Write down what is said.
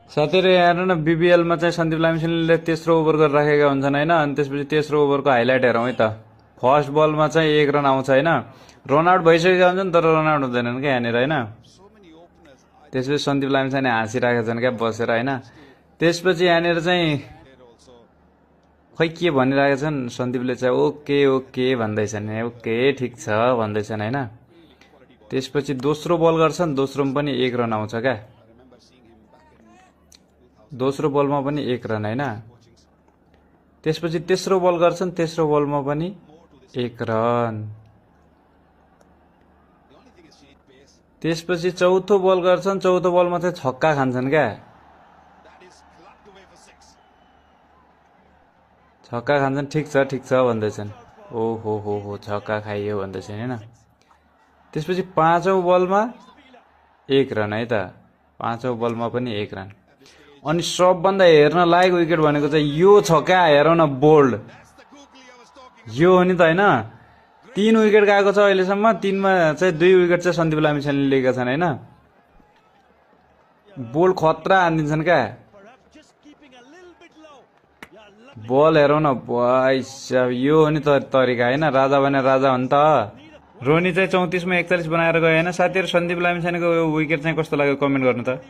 साथीहरु यहाँ हेर्नु न BBL मा चाहिँ सन्दीप लामिछानेले तेस्रो ओभर गरेर राखेका हुन्छन् हैन। अनि त्यसपछि तेस्रो ओभरको हाइलाइट हेरौँ है त। फर्स्ट बलमा चाहिँ 1 रन आउँछ हैन। रन आउट भइसकेका हुन्छन् तर रन आउट हुँदैनन् क्या यहाँनिर हैन। त्यसपछि सन्दीप लामिछाने हाँसिरहेका छन् क्या बसेर हैन। त्यसपछि यहाँनिर चाहिँ खै के भनिरहेका छन् सन्दीपले चाहिँ ओके ओके भन्दैछन्। ओके ठिक छ भन्दैछन् हैन। त्यसपछि दोस्रो बल गर्छन्, दोस्रोमा पनि 1 रन आउँछ क्या। दोस्रो बलमा पनि 1 रन हैन। त्यसपछि तेस्रो बल गर्छन्, तेस्रो बलमा पनि 1 रन। त्यसपछि चौथो बल गर्छन्, चौथो बलमा चाहिँ छक्का खान्छन् क्या। छक्का खान्छन्, ठिक छ भन्दैछन्। ओहो हो छक्का खाइयो भन्दैछन् हैन। त्यसपछि पाँचौं बलमा 1 रन है त। पाँचौं बलमा पनि 1 रन। अनि सबभन्दा हेर्न लायक विकेट भनेको चाहिँ यो छ क्या। हेरौँ न बोल्ड यो हो नि त हैन। 3 विकेट गएको छ अहिलेसम्म। 3 मा चाहिँ 2 विकेट चाहिँ सन्दीप लामिछानेले लिएका छन् हैन। बोल्ड खतरा हानिदिन्छन् क्या। बल हेरौँ न भाइ साहब यो हो नि त तरिका हैन। राजा भने राजा हो नि त। रोनी चाहिँ 34 मा 41 बनाएर गयो हैन। साथीहरु सन्दीप लामिछानेको विकेट चाहिँ कस्तो लाग्यो कमेन्ट गर्नु त।